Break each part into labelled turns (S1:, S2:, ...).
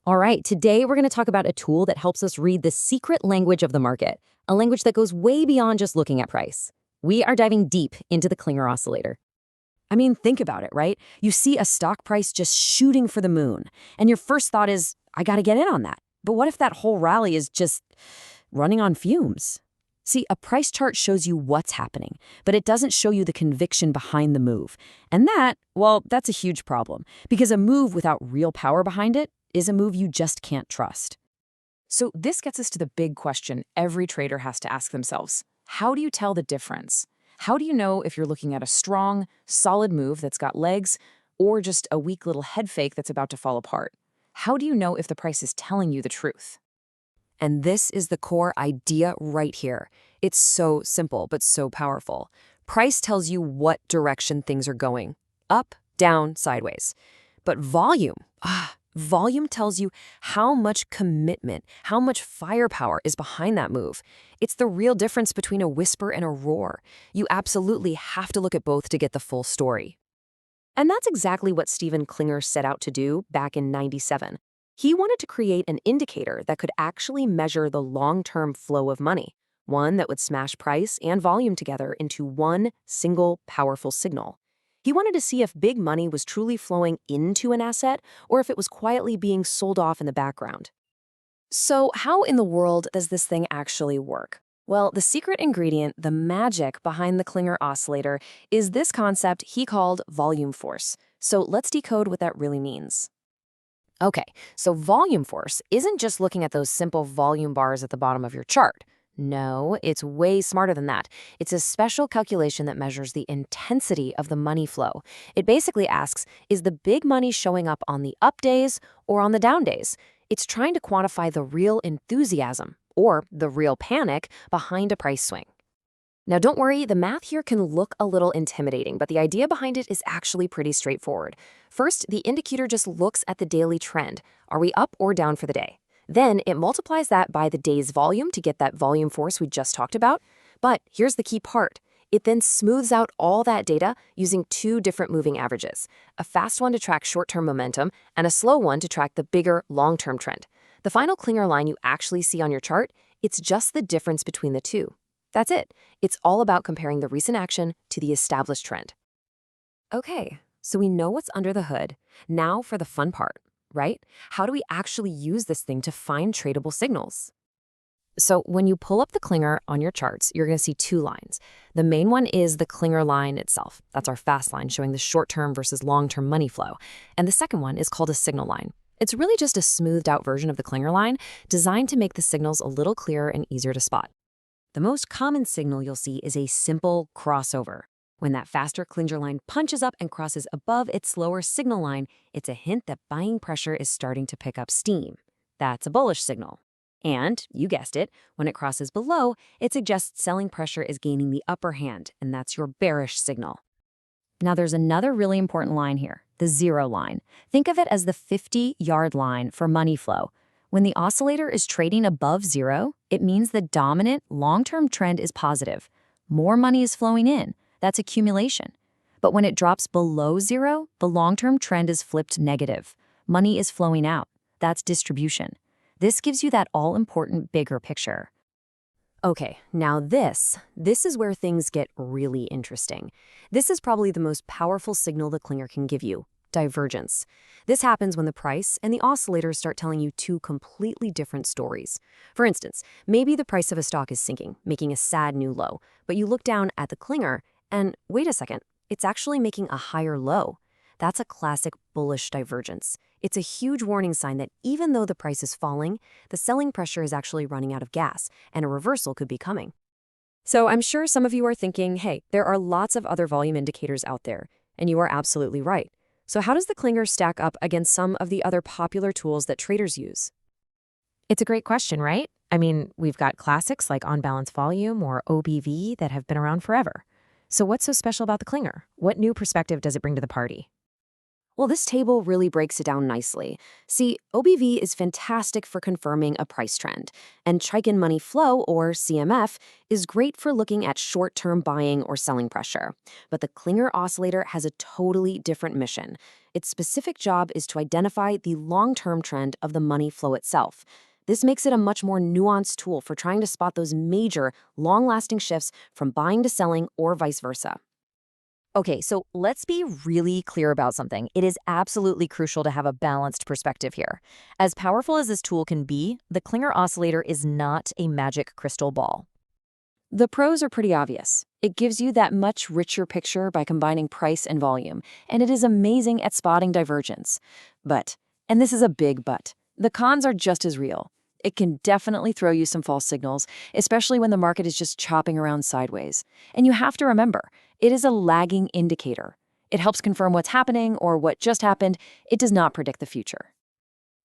S1: All right, today we're going to talk about a tool that helps us read the secret language of the market, a language that goes way beyond just looking at price. We are diving deep into the Klinger Oscillator. I mean, think about it, right? You see a stock price just shooting for the moon, and your first thought is, I got to get in on that. But what if that whole rally is just running on fumes? See, a price chart shows you what's happening, but it doesn't show you the conviction behind the move. And that, well, that's a huge problem, because a move without real power behind it is a move you just can't trust.
S2: So this gets us to the big question every trader has to ask themselves. How do you tell the difference? How do you know if you're looking at a strong, solid move that's got legs or just a weak little head fake that's about to fall apart? How do you know if the price is telling you the truth?
S1: And this is the core idea right here. It's so simple, but so powerful. Price tells you what direction things are going. Up, down, sideways. But volume tells you how much commitment, how much firepower is behind that move. It's the real difference between a whisper and a roar. You absolutely have to look at both to get the full story. And that's exactly what Stephen Klinger set out to do back in '97. He wanted to create an indicator that could actually measure the long-term flow of money, one that would smash price and volume together into one single powerful signal. He wanted to see if big money was truly flowing into an asset or if it was quietly being sold off in the background. So how in the world does this thing actually work? Well, the secret ingredient, the magic behind the Klinger oscillator, is this concept he called volume force. So let's decode what that really means. Okay, so volume force isn't just looking at those simple volume bars at the bottom of your chart. No, it's way smarter than that. It's a special calculation that measures the intensity of the money flow. It basically asks, is the big money showing up on the up days or on the down days? It's trying to quantify the real enthusiasm, or the real panic, behind a price swing. Now don't worry, the math here can look a little intimidating, but the idea behind it is actually pretty straightforward. First, the indicator just looks at the daily trend. Are we up or down for the day? Then it multiplies that by the day's volume to get that volume force we just talked about. But here's the key part. It then smooths out all that data using two different moving averages, a fast one to track short-term momentum and a slow one to track the bigger long-term trend. The final Klinger line you actually see on your chart, it's just the difference between the two. That's it. It's all about comparing the recent action to the established trend. Okay, so we know what's under the hood. Now for the fun part, right? How do we actually use this thing to find tradable signals? So when you pull up the Klinger on your charts, you're going to see two lines. The main one is the Klinger line itself. That's our fast line showing the short-term versus long-term money flow. And the second one is called a signal line. It's really just a smoothed out version of the Klinger line designed to make the signals a little clearer and easier to spot. The most common signal you'll see is a simple crossover. When that faster Klinger line punches up and crosses above its slower signal line, it's a hint that buying pressure is starting to pick up steam. That's a bullish signal. And, you guessed it, when it crosses below, it suggests selling pressure is gaining the upper hand, and that's your bearish signal. Now there's another really important line here, the zero line. Think of it as the 50-yard line for money flow. When the oscillator is trading above zero, it means the dominant long-term trend is positive. More money is flowing in. That's accumulation. But when it drops below zero, the long-term trend is flipped negative. Money is flowing out. That's distribution. This gives you that all-important bigger picture. Okay, now this is where things get really interesting. This is probably the most powerful signal the Klinger can give you. Divergence. This happens when the price and the oscillators start telling you two completely different stories. For instance, maybe the price of a stock is sinking, making a sad new low, but you look down at the Klinger and wait a second, it's actually making a higher low. That's a classic bullish divergence. It's a huge warning sign that even though the price is falling, the selling pressure is actually running out of gas, and a reversal could be coming. So I'm sure some of you are thinking, hey, there are lots of other volume indicators out there, and you are absolutely right. So how does the Klinger stack up against some of the other popular tools that traders use? It's a great question, right? I mean, we've got classics like on-balance volume or OBV that have been around forever. So what's so special about the Klinger? What new perspective does it bring to the party? Well, this table really breaks it down nicely. See, OBV is fantastic for confirming a price trend, and Chaikin money flow, or CMF, is great for looking at short-term buying or selling pressure. But the Klinger oscillator has a totally different mission. Its specific job is to identify the long-term trend of the money flow itself. This makes it a much more nuanced tool for trying to spot those major, long-lasting shifts from buying to selling or vice versa.
S3: Okay, so let's be really clear about something. It is absolutely crucial to have a balanced perspective here. As powerful as this tool can be, the Klinger oscillator is not a magic crystal ball.
S2: The pros are pretty obvious. It gives you that much richer picture by combining price and volume, and it is amazing at spotting divergence. But, and this is a big but, the cons are just as real. It can definitely throw you some false signals, especially when the market is just chopping around sideways. And you have to remember, it is a lagging indicator. It helps confirm what's happening or what just happened. It does not predict the future.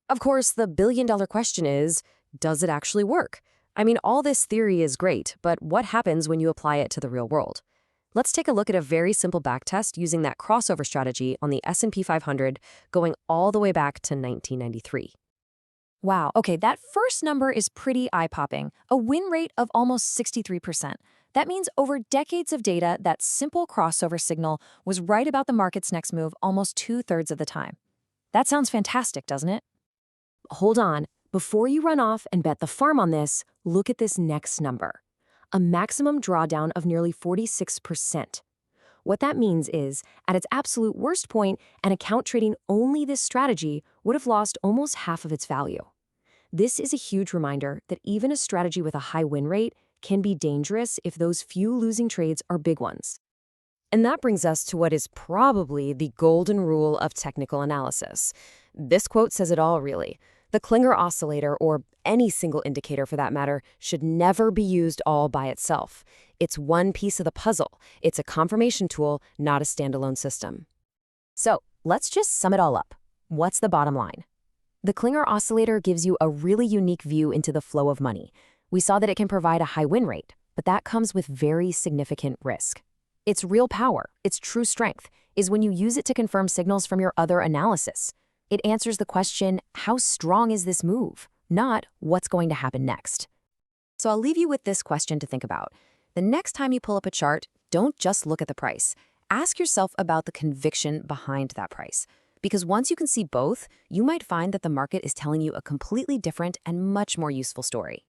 S1: Of course, the billion-dollar question is, does it actually work? I mean, all this theory is great, but what happens when you apply it to the real world? Let's take a look at a very simple backtest using that crossover strategy on the S&P 500 going all the way back to 1993.
S2: Wow, okay, that first number is pretty eye-popping, a win rate of almost 63%. That means over decades of data, that simple crossover signal was right about the market's next move almost 2/3 of the time. That sounds fantastic, doesn't it?
S1: Hold on. Before you run off and bet the farm on this, look at this next number. A maximum drawdown of nearly 46%. What that means is, at its absolute worst point, an account trading only this strategy would have lost almost half of its value. This is a huge reminder that even a strategy with a high win rate can be dangerous if those few losing trades are big ones. And that brings us to what is probably the golden rule of technical analysis. This quote says it all, really. The Klinger oscillator, or any single indicator for that matter, should never be used all by itself. It's one piece of the puzzle. It's a confirmation tool, not a standalone system. So let's just sum it all up. What's the bottom line? The Klinger oscillator gives you a really unique view into the flow of money. We saw that it can provide a high win rate, but that comes with very significant risk. Its real power, its true strength, is when you use it to confirm signals from your other analysis. It answers the question, how strong is this move? Not what's going to happen next. So I'll leave you with this question to think about. The next time you pull up a chart, don't just look at the price. Ask yourself about the conviction behind that price. Because once you can see both, you might find that the market is telling you a completely different and much more useful story.